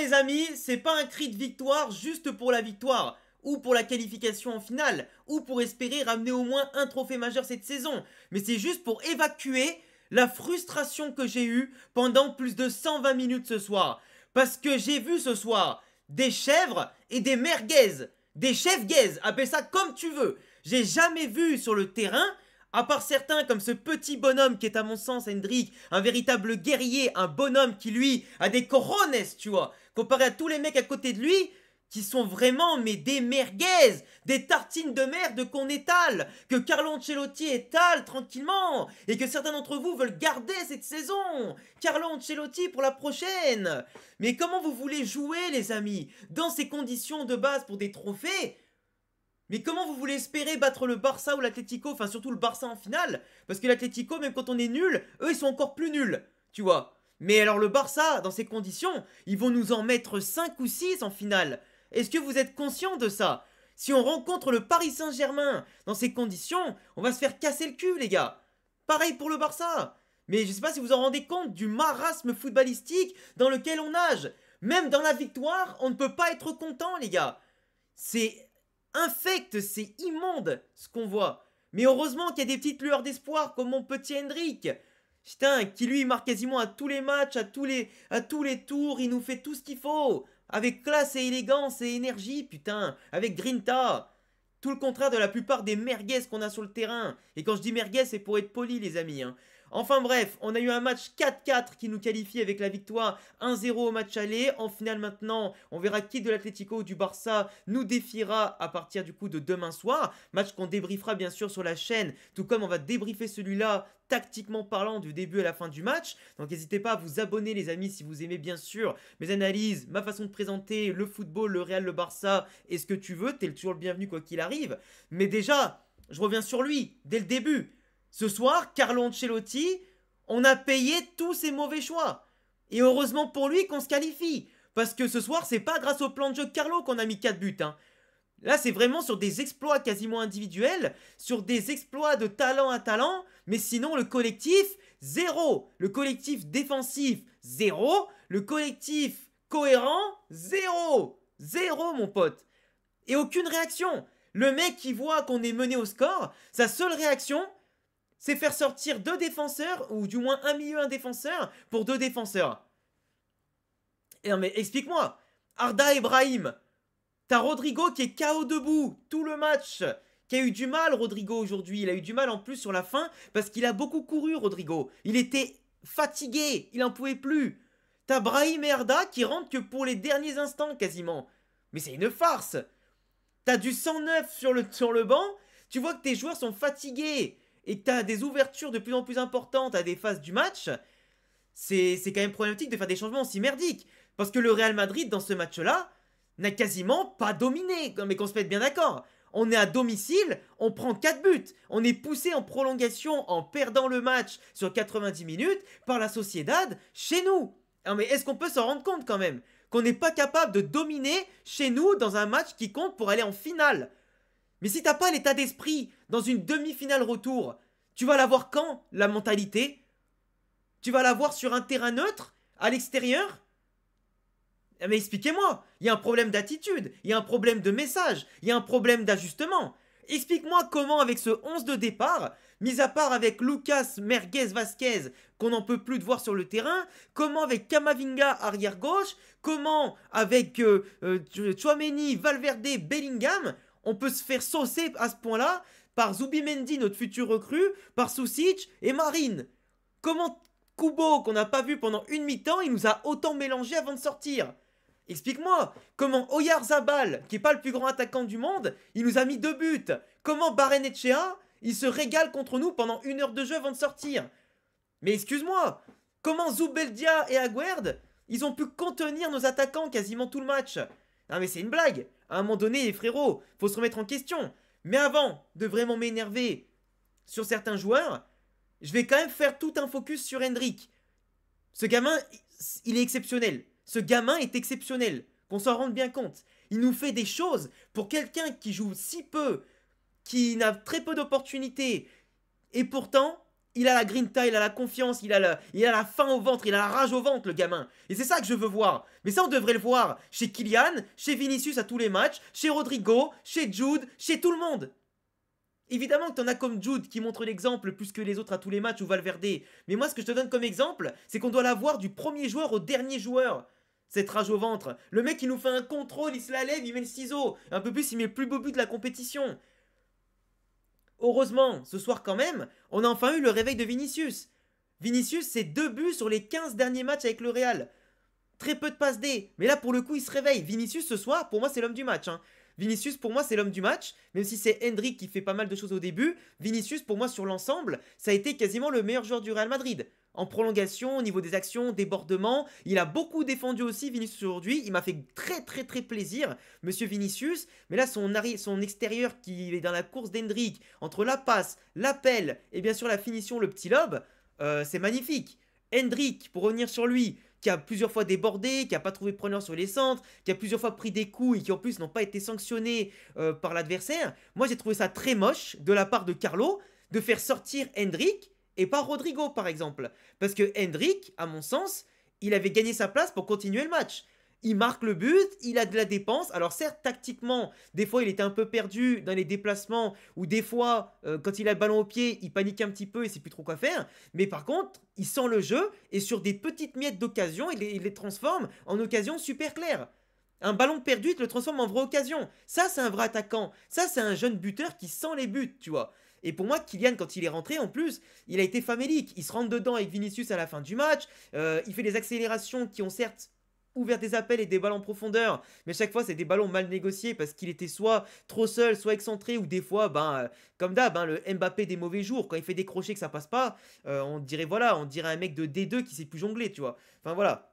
les amis, c'est pas un cri de victoire juste pour la victoire, ou pour la qualification en finale, ou pour espérer ramener au moins un trophée majeur cette saison, mais c'est juste pour évacuer la frustration que j'ai eue pendant plus de 120 minutes ce soir. Parce que j'ai vu ce soir des chèvres et des merguez, des chèvres-guaises, appelle ça comme tu veux. J'ai jamais vu sur le terrain, à part certains comme ce petit bonhomme qui est à mon sens Hendrik, un véritable guerrier, un bonhomme qui lui a des cojones, tu vois, comparé à tous les mecs à côté de lui, qui sont vraiment mais des merguez, des tartines de merde qu'on étale, que Carlo Ancelotti étale tranquillement, et que certains d'entre vous veulent garder cette saison. Carlo Ancelotti pour la prochaine. Mais comment vous voulez jouer les amis, dans ces conditions de base pour des trophées? Mais comment vous voulez espérer battre le Barça ou l'Atlético, enfin surtout le Barça en finale? Parce que l'Atlético, même quand on est nul, eux ils sont encore plus nuls, tu vois. Mais alors le Barça, dans ces conditions, ils vont nous en mettre 5 ou 6 en finale. Est-ce que vous êtes conscient de ça? Si on rencontre le Paris Saint-Germain dans ces conditions, on va se faire casser le cul les gars. Pareil pour le Barça. Mais je sais pas si vous en rendez compte du marasme footballistique dans lequel on nage. Même dans la victoire, on ne peut pas être content les gars. C'est infect, c'est immonde ce qu'on voit. Mais heureusement qu'il y a des petites lueurs d'espoir comme mon petit Hendrik. Putain, qui lui marque quasiment à tous les matchs, à tous les tours, il nous fait tout ce qu'il faut. Avec classe et élégance et énergie, putain, avec grinta. Tout le contraire de la plupart des merguez qu'on a sur le terrain. Et quand je dis merguez, c'est pour être poli les amis, hein. Enfin bref, on a eu un match 4-4 qui nous qualifie avec la victoire 1-0 au match aller. En finale maintenant, on verra qui de l'Atlético ou du Barça nous défiera à partir du coup de demain soir. Match qu'on débriefera bien sûr sur la chaîne, tout comme on va débriefer celui-là tactiquement parlant du début à la fin du match. Donc n'hésitez pas à vous abonner les amis si vous aimez bien sûr mes analyses, ma façon de présenter le football, le Real, le Barça et ce que tu veux. T'es toujours le bienvenu quoi qu'il arrive. Mais déjà, je reviens sur lui dès le début. Ce soir, Carlo Ancelotti, on a payé tous ses mauvais choix. Et heureusement pour lui qu'on se qualifie. Parce que ce soir, c'est pas grâce au plan de jeu de Carlo qu'on a mis 4 buts. Hein. Là, c'est vraiment sur des exploits quasiment individuels, sur des exploits de talent à talent, mais sinon, le collectif, zéro. Le collectif défensif, zéro. Le collectif cohérent, zéro. Zéro, mon pote. Et aucune réaction. Le mec qui voit qu'on est mené au score, sa seule réaction, c'est faire sortir 2 défenseurs, ou du moins un milieu, un défenseur, pour 2 défenseurs. Et non mais explique-moi, Arda Ibrahim, t'as Rodrigo qui est KO debout, tout le match, qui a eu du mal Rodrigo aujourd'hui, il a eu du mal en plus sur la fin, parce qu'il a beaucoup couru Rodrigo, il était fatigué, il en pouvait plus. T'as Brahim et Arda qui rentrent que pour les derniers instants quasiment. Mais c'est une farce. T'as du 109 sur le banc, tu vois que tes joueurs sont fatigués, et que tu as des ouvertures de plus en plus importantes à des phases du match, c'est quand même problématique de faire des changements aussi merdiques. Parce que le Real Madrid, dans ce match-là, n'a quasiment pas dominé. Mais qu'on se mette bien d'accord. On est à domicile, on prend 4 buts. On est poussé en prolongation en perdant le match sur 90 minutes par la Sociedad chez nous. Alors mais est-ce qu'on peut s'en rendre compte quand même qu'on n'est pas capable de dominer chez nous dans un match qui compte pour aller en finale? Mais si t'as pas l'état d'esprit dans une demi-finale retour, tu vas l'avoir quand, la mentalité? Tu vas l'avoir sur un terrain neutre, à l'extérieur? Mais expliquez-moi, il y a un problème d'attitude, il y a un problème de message, il y a un problème d'ajustement. Explique-moi comment avec ce 11 de départ, mis à part avec Lucas Merguez Vasquez, qu'on n'en peut plus de voir sur le terrain, comment avec Camavinga arrière gauche, comment avec Tchouaméni, Valverde, Bellingham, on peut se faire saucer à ce point-là par Zubimendi, notre futur recrue, par Susic et Marine. Comment Kubo, qu'on n'a pas vu pendant une mi-temps, il nous a autant mélangé avant de sortir? Explique-moi, comment Oyarzabal, qui n'est pas le plus grand attaquant du monde, il nous a mis 2 buts? Comment Barrenetxea, il se régale contre nous pendant 1 heure de jeu avant de sortir? Mais excuse-moi, comment Zubeldia et Aguerd, ils ont pu contenir nos attaquants quasiment tout le match? Non mais c'est une blague. À un moment donné, les frérots, faut se remettre en question. Mais avant de vraiment m'énerver sur certains joueurs, je vais quand même faire tout un focus sur Hendrik. Ce gamin, il est exceptionnel. Ce gamin est exceptionnel. Qu'on s'en rende bien compte. Il nous fait des choses pour quelqu'un qui joue si peu, qui n'a très peu d'opportunités. Et pourtant, Il a la grinta, il a la confiance, il a la faim au ventre, il a la rage au ventre, le gamin. Et c'est ça que je veux voir. Mais ça, on devrait le voir chez Kylian, chez Vinicius à tous les matchs, chez Rodrigo, chez Jude, chez tout le monde. Évidemment que t'en as comme Jude qui montre l'exemple plus que les autres à tous les matchs ou Valverde. Mais moi, ce que je te donne comme exemple, c'est qu'on doit la voir du premier joueur au dernier joueur. Cette rage au ventre. Le mec, il nous fait un contrôle, il se la lève, il met le ciseau. Un peu plus, il met le plus beau but de la compétition. Heureusement, ce soir quand même, on a enfin eu le réveil de Vinicius. Vinicius, c'est 2 buts sur les 15 derniers matchs avec le Real. Très peu de passes D. Mais là, pour le coup, il se réveille. Vinicius, ce soir, pour moi, c'est l'homme du match. Hein. Vinicius, pour moi, c'est l'homme du match. Même si c'est Endrick qui fait pas mal de choses au début. Vinicius, pour moi, sur l'ensemble, ça a été quasiment le meilleur joueur du Real Madrid. En prolongation, au niveau des actions, débordement. Il a beaucoup défendu aussi, Vinicius, aujourd'hui. Il m'a fait très plaisir, monsieur Vinicius. Mais là, son extérieur qui est dans la course d'Endrick, entre la passe, l'appel et bien sûr la finition, le petit lob, c'est magnifique. Endrick, pour revenir sur lui, qui a plusieurs fois débordé, qui a pas trouvé de preneur sur les centres, qui a plusieurs fois pris des coups et qui en plus n'ont pas été sanctionnés par l'adversaire. Moi j'ai trouvé ça très moche de la part de Carlo de faire sortir Endrick et pas Rodrigo par exemple. Parce que Endrick, à mon sens, il avait gagné sa place pour continuer le match. Il marque le but, il a de la dépense. Alors certes, tactiquement, des fois il était un peu perdu dans les déplacements, ou des fois, quand il a le ballon au pied, il panique un petit peu et sait plus trop quoi faire. Mais par contre, il sent le jeu, et sur des petites miettes d'occasion, il les transforme en occasion super claire. Un ballon perdu, il te le transforme en vraie occasion. Ça, c'est un vrai attaquant. Ça, c'est un jeune buteur qui sent les buts, tu vois. Et pour moi, Kylian, quand il est rentré, en plus, il a été famélique. Il se rentre dedans avec Vinicius à la fin du match. Il fait des accélérations qui ont certes ouvert des appels et des ballons en profondeur, mais chaque fois c'est des ballons mal négociés parce qu'il était soit trop seul, soit excentré, ou des fois, comme d'hab, le Mbappé des mauvais jours, quand il fait des crochets que ça passe pas, on dirait un mec de D2 qui sait plus jongler, tu vois. Enfin voilà.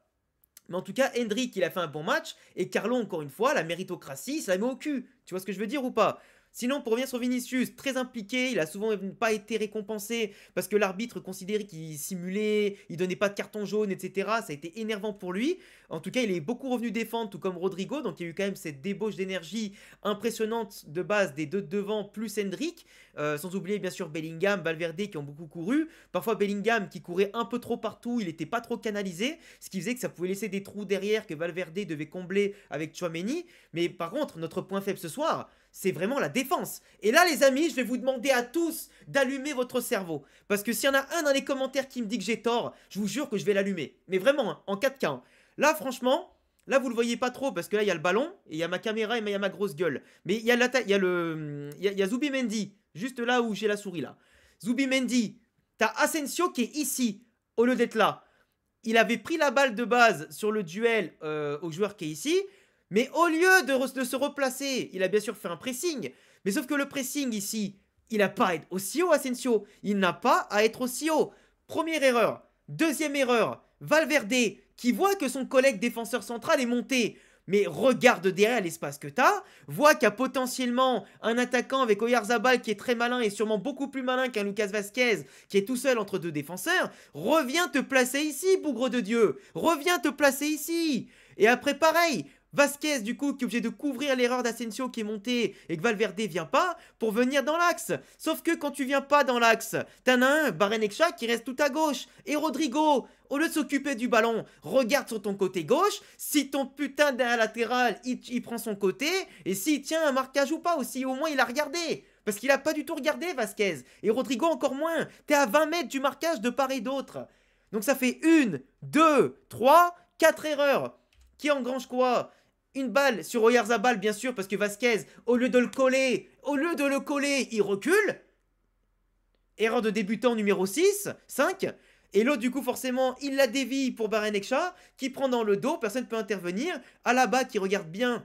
Mais en tout cas, Endrick, il a fait un bon match, et Carlo, encore une fois, la méritocratie, il se la met au cul. Tu vois ce que je veux dire ou pas? Sinon, pour revenir sur Vinicius, très impliqué, il a souvent pas été récompensé parce que l'arbitre considérait qu'il simulait, il donnait pas de carton jaune, etc. Ça a été énervant pour lui. En tout cas, il est beaucoup revenu défendre, tout comme Rodrigo, donc il y a eu quand même cette débauche d'énergie impressionnante de base des deux de devant, plus Endrick. Sans oublier bien sûr Bellingham, Valverde qui ont beaucoup couru. Parfois Bellingham qui courait un peu trop partout, il n'était pas trop canalisé, ce qui faisait que ça pouvait laisser des trous derrière que Valverde devait combler avec Tchouaméni. Mais par contre, notre point faible ce soir, c'est vraiment la défense. Et là les amis, je vais vous demander à tous d'allumer votre cerveau. Parce que s'il y en a un dans les commentaires qui me dit que j'ai tort, je vous jure que je vais l'allumer. Mais vraiment, hein, en 4K. Hein. Là franchement, là vous le voyez pas trop parce que là il y a le ballon, et il y a ma caméra et il y a ma grosse gueule. Mais il y a Zubimendi, juste là où j'ai la souris là. Zubimendi, t'as Asensio qui est ici, au lieu d'être là. Il avait pris la balle de base sur le duel au joueur qui est ici. Mais au lieu de se replacer, il a bien sûr fait un pressing. Mais sauf que le pressing ici, il n'a pas à être aussi haut, Asensio. Il n'a pas à être aussi haut. Première erreur. Deuxième erreur. Valverde, qui voit que son collègue défenseur central est monté. Mais regarde derrière l'espace que t'as, voit qu'il y a potentiellement un attaquant avec Oyarzabal qui est très malin et sûrement beaucoup plus malin qu'un Lucas Vazquez qui est tout seul entre deux défenseurs. Reviens te placer ici, bougre de Dieu. Reviens te placer ici. Et après pareil, Vasquez du coup qui est obligé de couvrir l'erreur d'Asensio qui est monté et que Valverde vient pas pour venir dans l'axe. Sauf que quand tu viens pas dans l'axe, t'en as un, Barrenechea qui reste tout à gauche. Et Rodrigo, au lieu de s'occuper du ballon, regarde sur ton côté gauche. Si ton putain derrière latéral, il prend son côté. Et s'il tient un marquage ou pas, ou si au moins il a regardé. Parce qu'il a pas du tout regardé Vasquez. Et Rodrigo encore moins. T'es à 20 mètres du marquage de part et d'autre. Donc ça fait 1, 2, 3, 4 erreurs. Qui engrange quoi? Une balle sur Oyarzabal, bien sûr, parce que Vasquez, au lieu de le coller, il recule. Erreur de débutant numéro 6, 5. Et l'autre, du coup, forcément, il la dévie pour Barrenechea, qui prend dans le dos, personne ne peut intervenir. Alaba qui regarde bien,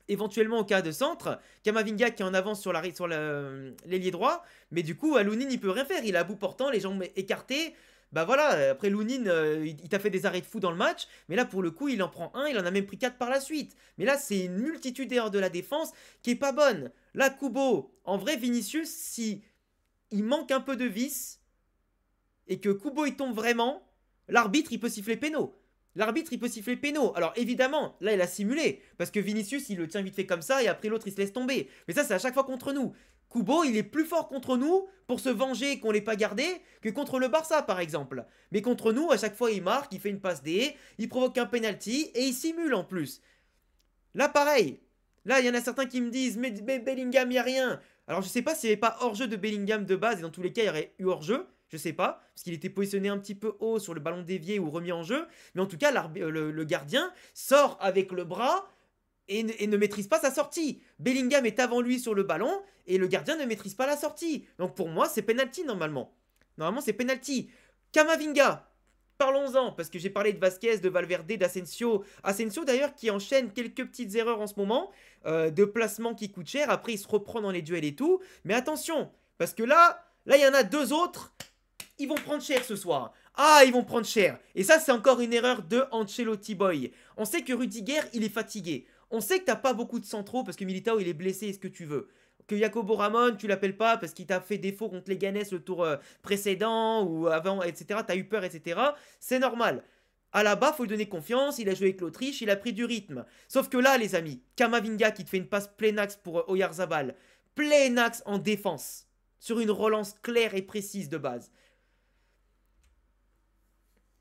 éventuellement au cas de centre. Kamavinga qui est en avance sur l'ailier droit. Mais du coup, Lounine, il peut rien faire. Il est à bout portant, les jambes écartées. Bah voilà, après Lounine, il t'a fait des arrêts de fou dans le match, mais là pour le coup, il en prend un, il en a même pris 4 par la suite. Mais là, c'est une multitude d'erreurs de la défense qui est pas bonne. Là, Kubo, en vrai, Vinicius, si il manque un peu de vis et que Kubo il tombe vraiment, l'arbitre il peut siffler péno. L'arbitre il peut siffler péno. Alors évidemment, là il a simulé, parce que Vinicius il le tient vite fait comme ça et après l'autre il se laisse tomber. Mais ça c'est à chaque fois contre nous. Kubo, il est plus fort contre nous pour se venger qu'on l'ait pas gardé que contre le Barça, par exemple. Mais contre nous, à chaque fois, il marque, il fait une passe D, il provoque un penalty et il simule en plus. Là, pareil. Là, il y en a certains qui me disent, mais Bellingham, il n'y a rien. Alors, je sais pas s'il n'y avait pas hors-jeu de Bellingham de base, et dans tous les cas, il y aurait eu hors-jeu. Je sais pas, parce qu'il était positionné un petit peu haut sur le ballon dévié ou remis en jeu. Mais en tout cas, le gardien sort avec le bras et ne maîtrise pas sa sortie. Bellingham est avant lui sur le ballon et le gardien ne maîtrise pas la sortie. Donc pour moi, c'est penalty normalement. Normalement, c'est penalty. Kamavinga, parlons-en, parce que j'ai parlé de Vasquez, de Valverde, d'Asensio. Asensio d'ailleurs qui enchaîne quelques petites erreurs en ce moment, de placement qui coûtent cher. Après, il se reprend dans les duels et tout. Mais attention, parce que là, il y en a deux autres. Ils vont prendre cher ce soir. Ah, ils vont prendre cher. Et ça, c'est encore une erreur de Ancelotti Boy. On sait que Rudiger, il est fatigué. On sait que t'as pas beaucoup de centraux parce que Militao, il est blessé et ce que tu veux. Que Jacobo Ramon, tu l'appelles pas parce qu'il t'a fait défaut contre les Ganes le tour précédent ou avant, etc. T'as eu peur, etc. C'est normal. Alaba, faut lui donner confiance, il a joué avec l'Autriche, il a pris du rythme. Sauf que là, les amis, Kamavinga qui te fait une passe plein axe pour Oyarzabal. Plein axe en défense. Sur une relance claire et précise de base.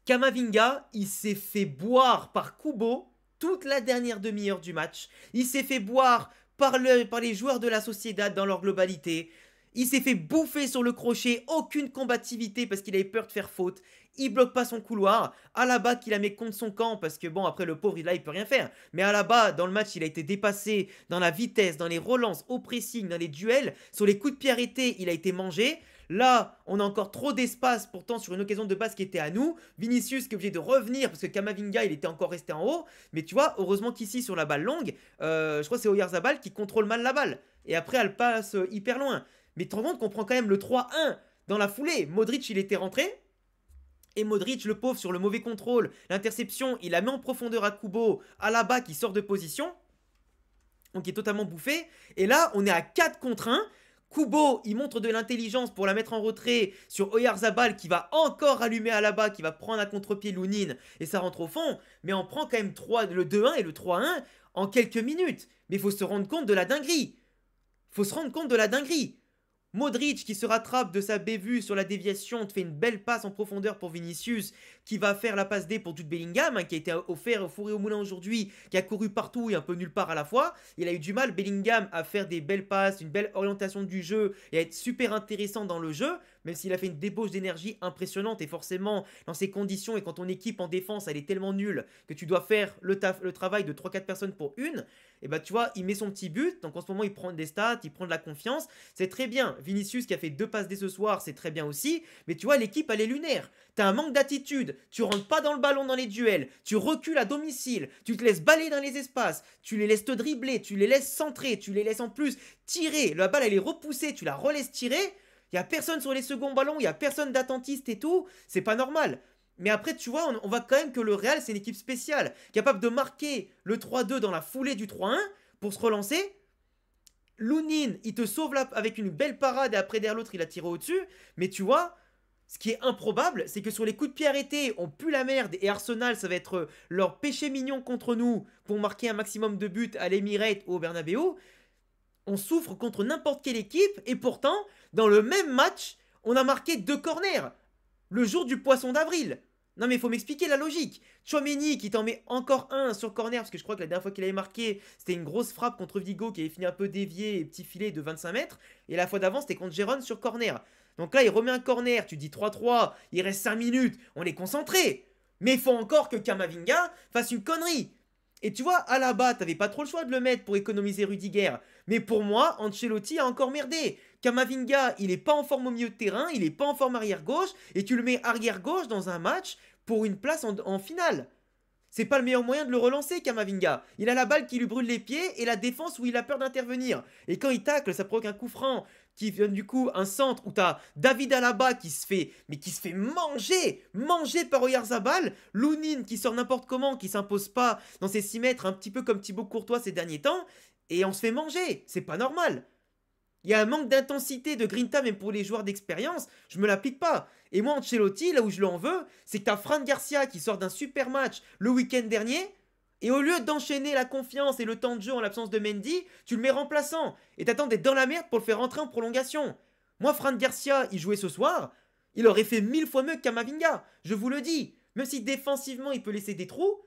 Kamavinga, il s'est fait boire par Kubo toute la dernière demi-heure du match. Il s'est fait boire par les joueurs de la Sociedad dans leur globalité. Il s'est fait bouffer sur le crochet, aucune combativité parce qu'il avait peur de faire faute. Il bloque pas son couloir. Alaba qui la met contre son camp parce que bon, après le pauvre, là, il peut rien faire. Mais Alaba, dans le match, il a été dépassé dans la vitesse, dans les relances, au pressing, dans les duels. Sur les coups de pied arrêtés, il a été mangé. Là, on a encore trop d'espace pourtant sur une occasion de base qui était à nous. Vinicius qui est obligé de revenir parce que Kamavinga il était encore resté en haut. Mais tu vois, heureusement qu'ici sur la balle longue, je crois que c'est Oyarzabal qui contrôle mal la balle. Et après elle passe hyper loin. Mais tu te rends compte qu'on prend quand même le 3-1 dans la foulée. Modric il était rentré. Et Modric, le pauvre, sur le mauvais contrôle, l'interception, il la met en profondeur à Kubo, Alaba qui sort de position. Donc il est totalement bouffé. Et là, on est à 4 contre 1. Kubo, il montre de l'intelligence pour la mettre en retrait sur Oyarzabal qui va encore allumer Alaba, qui va prendre à contre-pied Lounine et ça rentre au fond. Mais on prend quand même le 2-1 et le 3-1 en quelques minutes. Mais il faut se rendre compte de la dinguerie. Faut se rendre compte de la dinguerie. Modric qui se rattrape de sa bévue sur la déviation, te fait une belle passe en profondeur pour Vinicius qui va faire la passe D pour Jude Bellingham qui a été offert au four et au moulin aujourd'hui, qui a couru partout et un peu nulle part à la fois. Il a eu du mal Bellingham à faire des belles passes, une belle orientation du jeu et à être super intéressant dans le jeu, même s'il a fait une débauche d'énergie impressionnante et forcément dans ces conditions et quand ton équipe en défense elle est tellement nulle que tu dois faire le travail de 3-4 personnes pour une. Et bah tu vois, il met son petit but, donc en ce moment il prend des stats, il prend de la confiance, c'est très bien. Vinicius qui a fait 2 passes dès ce soir, c'est très bien aussi, mais tu vois, l'équipe elle est lunaire. T'as un manque d'attitude, tu rentres pas dans le ballon dans les duels, tu recules à domicile, tu te laisses balayer dans les espaces, tu les laisses te dribbler, tu les laisses centrer, tu les laisses en plus tirer, la balle elle est repoussée, tu la relaisses tirer, il y a personne sur les seconds ballons, il y a personne d'attentiste et tout, c'est pas normal. Mais après, tu vois, on voit quand même que le Real, c'est une équipe spéciale, capable de marquer le 3-2 dans la foulée du 3-1 pour se relancer. Lounine, il te sauve là avec une belle parade et après derrière l'autre, il a tiré au-dessus. Mais tu vois, ce qui est improbable, c'est que sur les coups de pied arrêtés, on pue la merde et Arsenal, ça va être leur péché mignon contre nous pour marquer un maximum de buts à l'Emirates ou au Bernabeu. On souffre contre n'importe quelle équipe et pourtant, dans le même match, on a marqué 2 corners. Le jour du poisson d'avril. Non mais il faut m'expliquer la logique. Tchouaméni qui t'en met encore un sur corner, parce que je crois que la dernière fois qu'il avait marqué, c'était une grosse frappe contre Vigo qui avait fini un peu dévié et petit filet de 25 mètres. Et la fois d'avant, c'était contre Gérone sur corner. Donc là, il remet un corner, tu dis 3-3, il reste 5 minutes, on est concentré. Mais il faut encore que Kamavinga fasse une connerie. Et tu vois, Alaba, t'avais pas trop le choix de le mettre pour économiser Rudiger. Mais pour moi, Ancelotti a encore merdé. Kamavinga, il est pas en forme au milieu de terrain, il est pas en forme arrière gauche, et tu le mets arrière gauche dans un match pour une place en finale. C'est pas le meilleur moyen de le relancer, Kamavinga. Il a la balle qui lui brûle les pieds et la défense où il a peur d'intervenir. Et quand il tacle, ça provoque un coup franc qui donne du coup un centre où t'as David Alaba qui se fait manger par Oyarzabal, Lounine qui sort n'importe comment, qui s'impose pas dans ses 6 mètres, un petit peu comme Thibaut Courtois ces derniers temps, et on se fait manger. C'est pas normal. Il y a un manque d'intensité de Grinta, même pour les joueurs d'expérience, je me l'applique pas. Et moi, Ancelotti, là où je l'en veux, c'est que t'as Fran Garcia qui sort d'un super match le week-end dernier, Et au lieu d'enchaîner la confiance et le temps de jeu en l'absence de Mendy, tu le mets remplaçant. Et t'attends d'être dans la merde pour le faire rentrer en prolongation. Moi, Fran Garcia, il jouait ce soir, il aurait fait 1000 fois mieux que Kamavinga. Je vous le dis. Même si défensivement, il peut laisser des trous,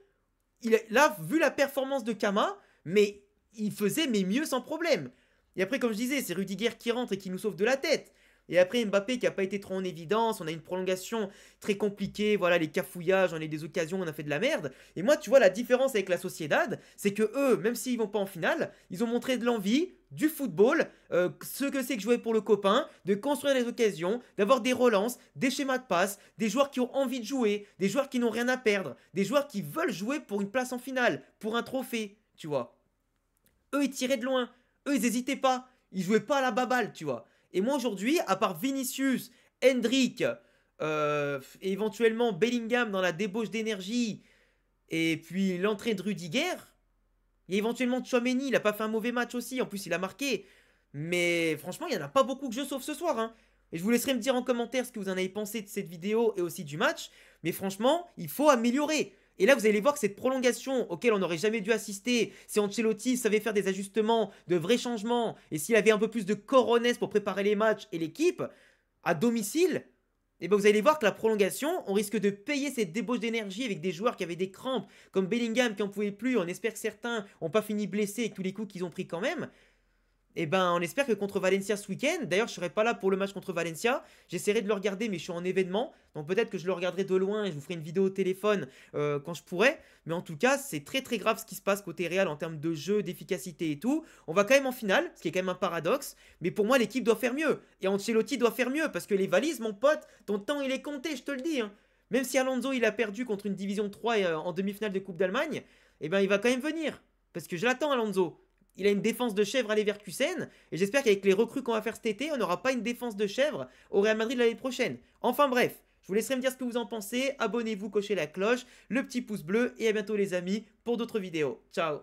là, vu la performance de Kama, mais il faisait mais mieux sans problème. Et après, comme je disais, c'est Rudiger qui rentre et qui nous sauve de la tête. Et après, Mbappé qui n'a pas été trop en évidence. On a une prolongation très compliquée. Voilà, les cafouillages, on a eu des occasions, on a fait de la merde. Et moi, tu vois, la différence avec la Sociedad, c'est que eux, même s'ils vont pas en finale, ils ont montré de l'envie, du football, ce que c'est que jouer pour le copain, de construire des occasions, d'avoir des relances, des schémas de passe, des joueurs qui ont envie de jouer, des joueurs qui n'ont rien à perdre, des joueurs qui veulent jouer pour une place en finale, pour un trophée, tu vois. Eux, ils tiraient de loin. Eux, ils n'hésitaient pas. Ils jouaient pas à la baballe, tu vois. Et moi, aujourd'hui, à part Vinicius, Hendrick, et éventuellement Bellingham dans la débauche d'énergie, et puis l'entrée de Rudiger, il y a éventuellement Tchouaméni, il a pas fait un mauvais match aussi, en plus il a marqué. Mais franchement, il n'y en a pas beaucoup que je sauve ce soir, hein. Et je vous laisserai me dire en commentaire ce que vous en avez pensé de cette vidéo et aussi du match. Mais franchement, il faut améliorer. Et là, vous allez voir que cette prolongation auquel on n'aurait jamais dû assister, si Ancelotti savait faire des ajustements, de vrais changements, et s'il avait un peu plus de cojones pour préparer les matchs et l'équipe, à domicile, et ben vous allez voir que la prolongation, on risque de payer cette débauche d'énergie avec des joueurs qui avaient des crampes, comme Bellingham qui en pouvait plus. On espère que certains n'ont pas fini blessés avec tous les coups qu'ils ont pris quand même. Et ben on espère que contre Valencia ce week-end, d'ailleurs je serai pas là pour le match contre Valencia, j'essaierai de le regarder mais je suis en événement, donc peut-être que je le regarderai de loin et je vous ferai une vidéo au téléphone quand je pourrai, mais en tout cas c'est très très grave ce qui se passe côté Real en termes de jeu, d'efficacité et tout. On va quand même en finale, ce qui est quand même un paradoxe, mais pour moi l'équipe doit faire mieux, et Ancelotti doit faire mieux, parce que les valises mon pote, ton temps il est compté, je te le dis, hein. Même si Alonso il a perdu contre une division 3 en demi-finale de Coupe d'Allemagne, et ben il va quand même venir, parce que je l'attends Alonso. Il a une défense de chèvre à Leverkusen. Et j'espère qu'avec les recrues qu'on va faire cet été, on n'aura pas une défense de chèvre au Real Madrid l'année prochaine. Enfin bref, je vous laisserai me dire ce que vous en pensez. Abonnez-vous, cochez la cloche, le petit pouce bleu. Et à bientôt les amis pour d'autres vidéos. Ciao.